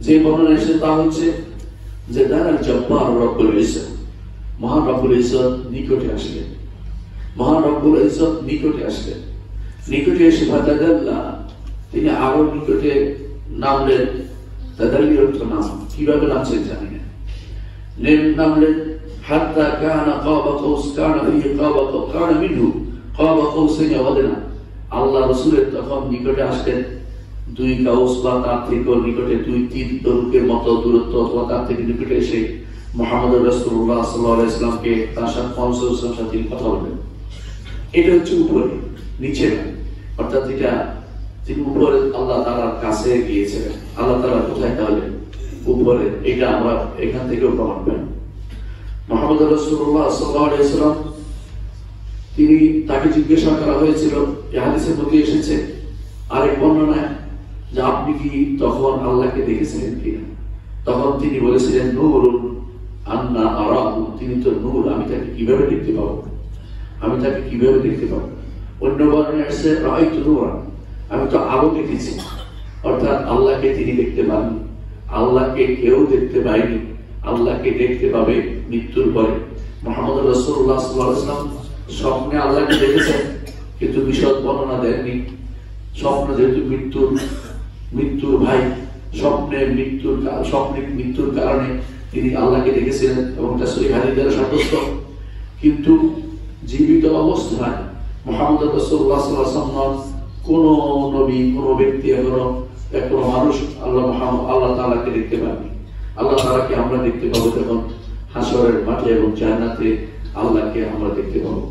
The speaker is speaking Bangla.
যে বর্ণনা এসেছে তা হচ্ছে যে দাঁড়াল জব্বার রব্বুল ইজ্জত, মহান রব্বুল ইজ্জত নিকটে আসলেন, মহান রব্বুল ইজ্জত নিকটে আসলেন। নিকটে এসে ফাতাদাল্লা, তিনি আরো নিকটে নামলেন। তাদাল্লির অর্থ নাম, কিভাবে নামছেন জানি না। নামলেন হাত্তা কানা কাবা কৌস, কানা ফিহি কানা মিনহু কাবা কৌসাইন ওয়া আদনা। আল্লাহ রাসূলের তখন নিকটে আসলেন দুই কাউস বা তার থেকে নিকটে, দুই তীর ধনুকের মতো দূরত্ব অথবা তার থেকে নিকটে এসে মুহাম্মদ রাসূলুল্লাহ সাল্লাল্লাহু আলাইহি ওয়াসাল্লামকে তার সাথে সাথে তিনি কথা বলবেন। এটা হচ্ছে উপরে, নিচে না। অর্থাৎ এটা তিনি উপরে আল্লাহ তাআলার কাছে গিয়েছিলেন। আল্লাহ তাআলা কোথায়? তাহলে উপরে। এটা আমরা এখান থেকেও প্রমাণ পাই। মুহাম্মদ রাসূলুল্লাহ সাল্লাল্লাহু আলাইহি ওয়াসাল্লাম তিনি, তাকে জিজ্ঞাসা করা হয়েছিল, এই হাদিসের মধ্যে এসেছে আরেক বর্ণনায় যে আপনি কি তখন আল্লাহকে দেখেছিলেন কিনা? তখন তিনি বলেছিলেন নূরুন আন্না আরাহু, তিনি তো নূর, আমি তাকে কিভাবে দেখতে পাবো, আমি তাকে কিভাবে দেখতে পাবো। অন্য বর্ণনায় আসছে রাআইতু নূরান, আমি তো আলো দেখেছি। অর্থাৎ আল্লাহকে তিনি দেখতে পাননি, আল্লাহকে কেউ দেখতে পায়নি। আল্লাহকে দেখতে পাবে মৃত্যুর পরে। মুহাম্মদ রাসূলুল্লাহ সাল্লাল্লাহু আলাইহি ওয়াসাল্লাম স্বপ্নে আল্লাহকে দেখেছেন, কিন্তু বিশদ বর্ণনা দেননি। স্বপ্ন যেহেতু মৃত্যুর ভাই, স্বপ্নে মৃত্যুর কারণে তিনি আল্লাহকে দেখেছিলেন এবং তা সহিহ হাদিস দ্বারা সাব্যস্ত। কিন্তু জীবিত অবস্থায় মুহাম্মদ রাসূলুল্লাহ সাল্লাল্লাহু আলাইহি ওয়াসাল্লাম কোন নবী, কোন ব্যক্তি, কোন মানুষ আল্লাহ তাআলাকে দেখতে পাননি। আল্লাহ তাআলাকে আমরা দেখতে পাবো যখন হাসরের মাঠে এবং জান্নাতে আল্লাহকে আমরা দেখতে পাবো।